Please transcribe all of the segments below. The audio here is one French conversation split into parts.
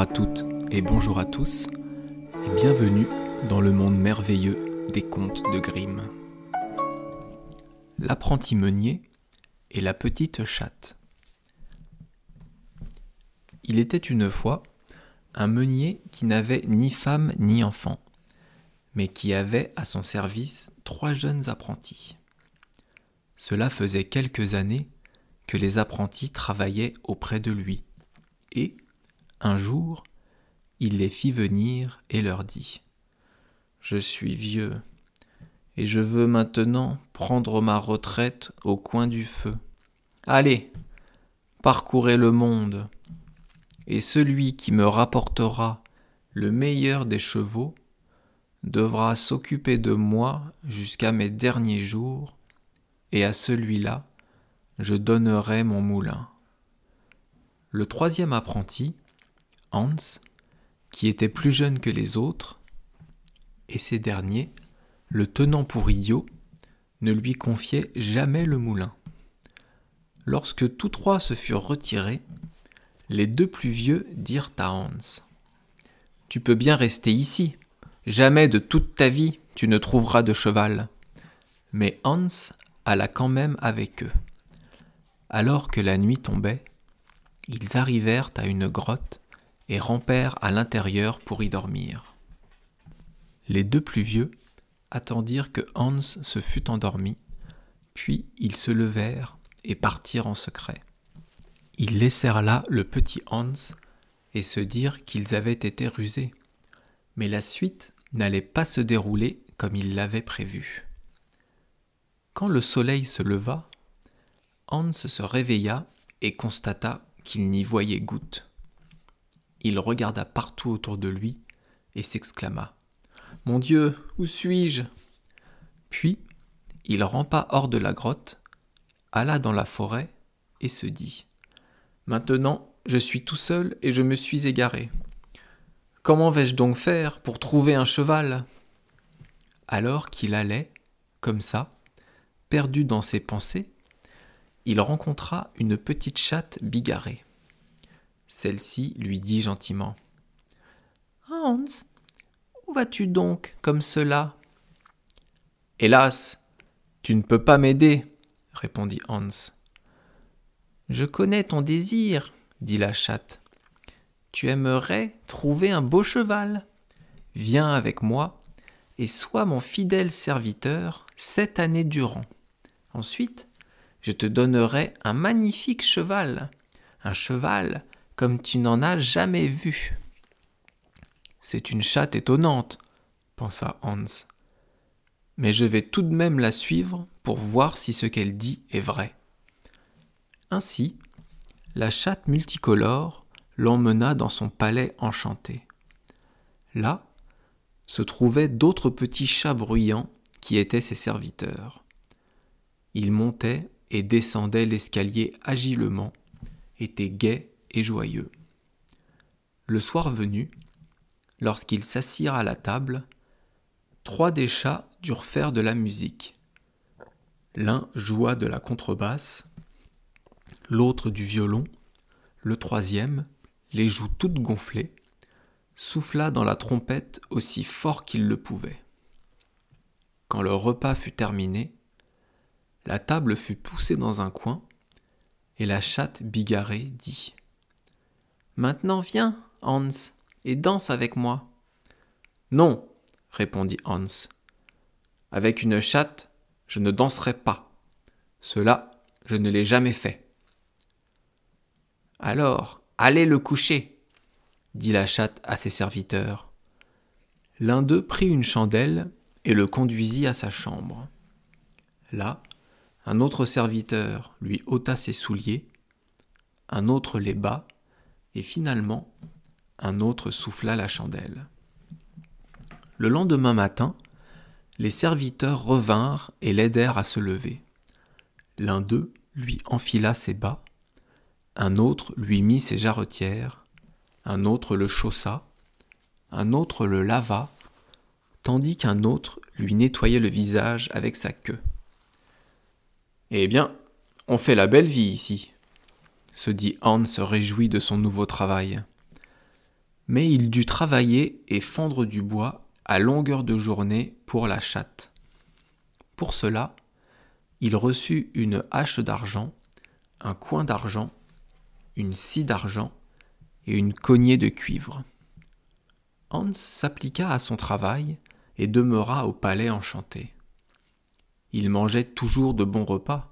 à toutes et bonjour à tous, et bienvenue dans le monde merveilleux des contes de Grimm. L'apprenti meunier et la petite chatte. Il était une fois un meunier qui n'avait ni femme ni enfant, mais qui avait à son service 3 jeunes apprentis. Cela faisait quelques années que les apprentis travaillaient auprès de lui, et, un jour, il les fit venir et leur dit : « Je suis vieux, et je veux maintenant prendre ma retraite au coin du feu. Allez, parcourez le monde, et celui qui me rapportera le meilleur des chevaux devra s'occuper de moi jusqu'à mes derniers jours, et à celui-là, je donnerai mon moulin. » Le 3e apprenti, Hans, qui était plus jeune que les autres, et ces derniers, le tenant pour idiot, ne lui confiaient jamais le moulin. Lorsque tous 3 se furent retirés, les 2 plus vieux dirent à Hans : « Tu peux bien rester ici, jamais de toute ta vie tu ne trouveras de cheval. » Mais Hans alla quand même avec eux. Alors que la nuit tombait, ils arrivèrent à une grotte et rampèrent à l'intérieur pour y dormir. Les 2 plus vieux attendirent que Hans se fût endormi, puis ils se levèrent et partirent en secret. Ils laissèrent là le petit Hans et se dirent qu'ils avaient été rusés, mais la suite n'allait pas se dérouler comme ils l'avaient prévu. Quand le soleil se leva, Hans se réveilla et constata qu'il n'y voyait goutte. Il regarda partout autour de lui et s'exclama : « Mon Dieu, où suis-je ? » Puis, il rampa hors de la grotte, alla dans la forêt et se dit : « Maintenant, je suis tout seul et je me suis égaré. Comment vais-je donc faire pour trouver un cheval ? » Alors qu'il allait, comme ça, perdu dans ses pensées, il rencontra une petite chatte bigarrée. Celle-ci lui dit gentiment : « Hans, où vas-tu donc comme cela ? » ?»« Hélas, tu ne peux pas m'aider, » répondit Hans. « Je connais ton désir, » dit la chatte. « Tu aimerais trouver un beau cheval. Viens avec moi et sois mon fidèle serviteur 7 années durant. Ensuite, je te donnerai un magnifique cheval, un cheval comme tu n'en as jamais vu. » « C'est une chatte étonnante, » pensa Hans. « Mais je vais tout de même la suivre pour voir si ce qu'elle dit est vrai. » Ainsi, la chatte multicolore l'emmena dans son palais enchanté. Là se trouvaient d'autres petits chats bruyants qui étaient ses serviteurs. Ils montaient et descendaient l'escalier agilement, étaient gais et joyeux. Le soir venu, lorsqu'ils s'assirent à la table, 3 des chats durent faire de la musique. L'un joua de la contrebasse, l'autre du violon, le 3e, les joues toutes gonflées, souffla dans la trompette aussi fort qu'il le pouvait. Quand le repas fut terminé, la table fut poussée dans un coin, et la chatte bigarrée dit : « Maintenant viens, Hans, et danse avec moi. »« Non, » répondit Hans. « Avec une chatte, je ne danserai pas. Cela, je ne l'ai jamais fait. »« Alors, allez le coucher, » dit la chatte à ses serviteurs. L'un d'eux prit une chandelle et le conduisit à sa chambre. Là, un autre serviteur lui ôta ses souliers, un autre les bas, et finalement, un autre souffla la chandelle. Le lendemain matin, les serviteurs revinrent et l'aidèrent à se lever. L'un d'eux lui enfila ses bas, un autre lui mit ses jarretières, un autre le chaussa, un autre le lava, tandis qu'un autre lui nettoyait le visage avec sa queue. « Eh bien, on fait la belle vie ici, » se dit Hans réjoui de son nouveau travail. Mais il dut travailler et fendre du bois à longueur de journée pour la chatte. Pour cela, il reçut une hache d'argent, un coin d'argent, une scie d'argent et une cognée de cuivre. Hans s'appliqua à son travail et demeura au palais enchanté. Il mangeait toujours de bons repas,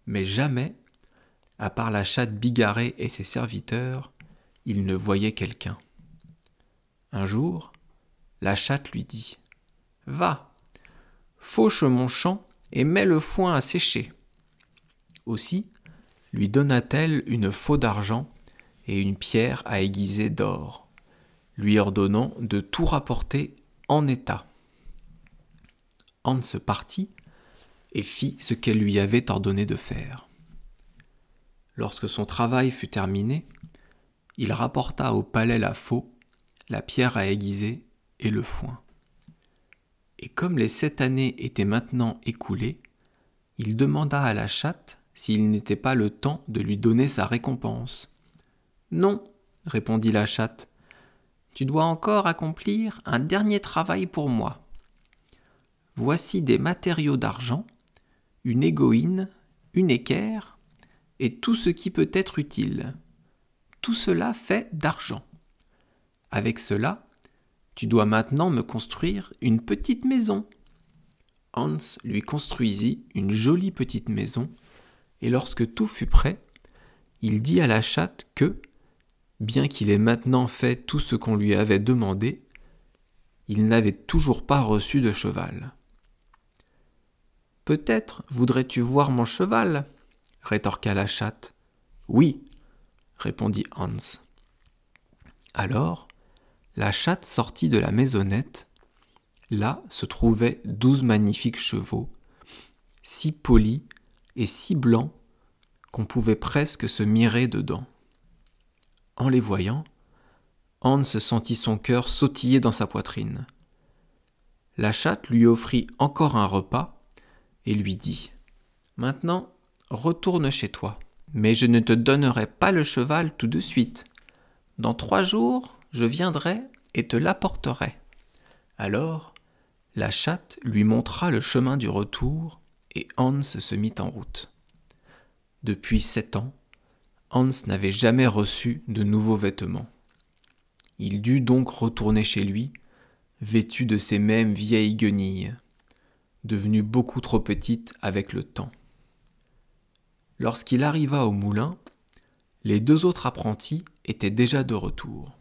mais jamais, à part la chatte bigarrée et ses serviteurs, il ne voyait quelqu'un. Un jour, la chatte lui dit « Va, fauche mon champ et mets le foin à sécher. » Aussi lui donna-t-elle une faux d'argent et une pierre à aiguiser d'or, lui ordonnant de tout rapporter en état. Hans partit et fit ce qu'elle lui avait ordonné de faire. Lorsque son travail fut terminé, il rapporta au palais la faux, la pierre à aiguiser et le foin. Et comme les 7 années étaient maintenant écoulées, il demanda à la chatte s'il n'était pas le temps de lui donner sa récompense. « Non, répondit la chatte, tu dois encore accomplir un dernier travail pour moi. Voici des matériaux d'argent, une égoïne, une équerre, et tout ce qui peut être utile. Tout cela fait d'argent. Avec cela, tu dois maintenant me construire une petite maison. » Hans lui construisit une jolie petite maison, et lorsque tout fut prêt, il dit à la chatte que, bien qu'il ait maintenant fait tout ce qu'on lui avait demandé, il n'avait toujours pas reçu de cheval. « Peut-être voudrais-tu voir mon cheval ?» rétorqua la chatte. « Oui, » répondit Hans. Alors, la chatte sortit de la maisonnette. Là se trouvaient 12 magnifiques chevaux, si polis et si blancs qu'on pouvait presque se mirer dedans. En les voyant, Hans sentit son cœur sautiller dans sa poitrine. La chatte lui offrit encore un repas et lui dit « Maintenant, retourne chez toi, mais je ne te donnerai pas le cheval tout de suite. Dans 3 jours, je viendrai et te l'apporterai. » Alors, la chatte lui montra le chemin du retour et Hans se mit en route. Depuis 7 ans, Hans n'avait jamais reçu de nouveaux vêtements. Il dut donc retourner chez lui, vêtu de ces mêmes vieilles guenilles, devenues beaucoup trop petites avec le temps. Lorsqu'il arriva au moulin, les 2 autres apprentis étaient déjà de retour.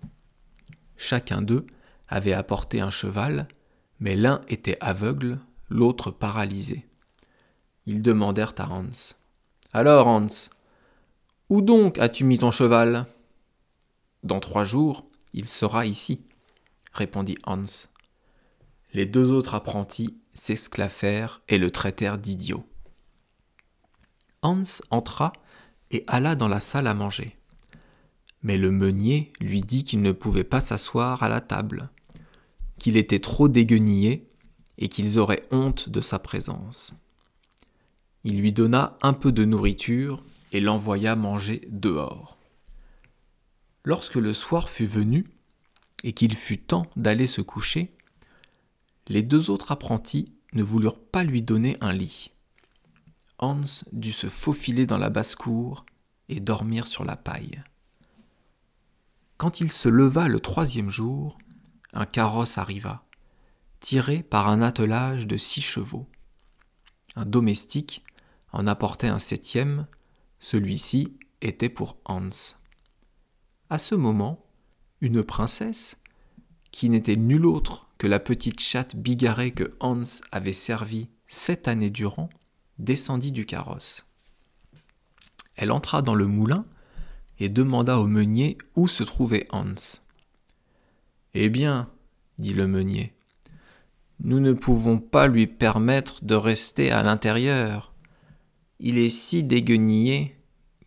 Chacun d'eux avait apporté un cheval, mais l'un était aveugle, l'autre paralysé. Ils demandèrent à Hans « Alors Hans, où donc as-tu mis ton cheval ?»« Dans 3 jours, il sera ici, » répondit Hans. Les 2 autres apprentis s'esclaffèrent et le traitèrent d'idiot. Hans entra et alla dans la salle à manger. Mais le meunier lui dit qu'il ne pouvait pas s'asseoir à la table, qu'il était trop déguenillé et qu'ils auraient honte de sa présence. Il lui donna un peu de nourriture et l'envoya manger dehors. Lorsque le soir fut venu et qu'il fut temps d'aller se coucher, les 2 autres apprentis ne voulurent pas lui donner un lit. Hans dut se faufiler dans la basse-cour et dormir sur la paille. Quand il se leva le 3e jour, un carrosse arriva, tiré par un attelage de 6 chevaux. Un domestique en apportait un 7e, celui-ci était pour Hans. À ce moment, une princesse, qui n'était nulle autre que la petite chatte bigarrée que Hans avait servie 7 années durant, descendit du carrosse. Elle entra dans le moulin et demanda au meunier où se trouvait Hans. « Eh bien, dit le meunier, nous ne pouvons pas lui permettre de rester à l'intérieur. Il est si déguenillé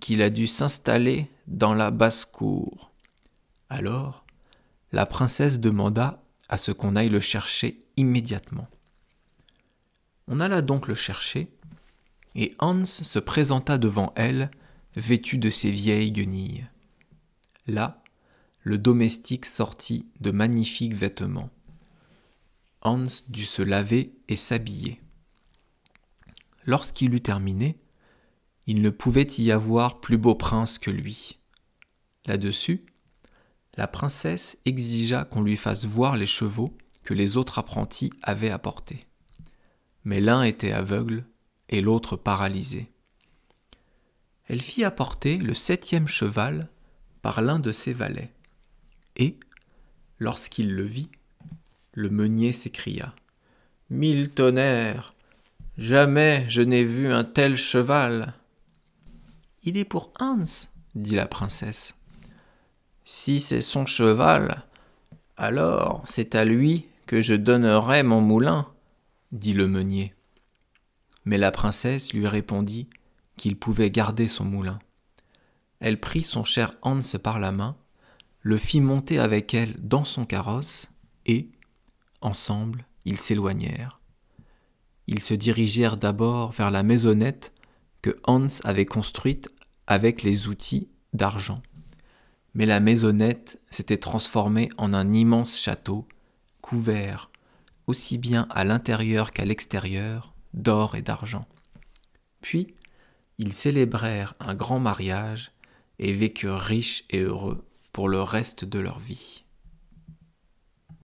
qu'il a dû s'installer dans la basse-cour. » Alors, la princesse demanda à ce qu'on aille le chercher immédiatement. On alla donc le chercher, et Hans se présenta devant elle, vêtu de ses vieilles guenilles. Là, le domestique sortit de magnifiques vêtements. Hans dut se laver et s'habiller. Lorsqu'il eut terminé, il ne pouvait y avoir plus beau prince que lui. Là-dessus, la princesse exigea qu'on lui fasse voir les chevaux que les autres apprentis avaient apportés. Mais l'un était aveugle et l'autre paralysé. Elle fit apporter le 7e cheval par l'un de ses valets, et, lorsqu'il le vit, le meunier s'écria « Mille tonnerres! Jamais je n'ai vu un tel cheval !»« Il est pour Hans, » dit la princesse. « Si c'est son cheval, alors c'est à lui que je donnerai mon moulin, » dit le meunier. Mais la princesse lui répondit qu'il pouvait garder son moulin. Elle prit son cher Hans par la main, le fit monter avec elle dans son carrosse et, ensemble, ils s'éloignèrent. Ils se dirigèrent d'abord vers la maisonnette que Hans avait construite avec les outils d'argent. Mais la maisonnette s'était transformée en un immense château, couvert, aussi bien à l'intérieur qu'à l'extérieur, d'or et d'argent. Puis, ils célébrèrent un grand mariage et vécurent riches et heureux pour le reste de leur vie.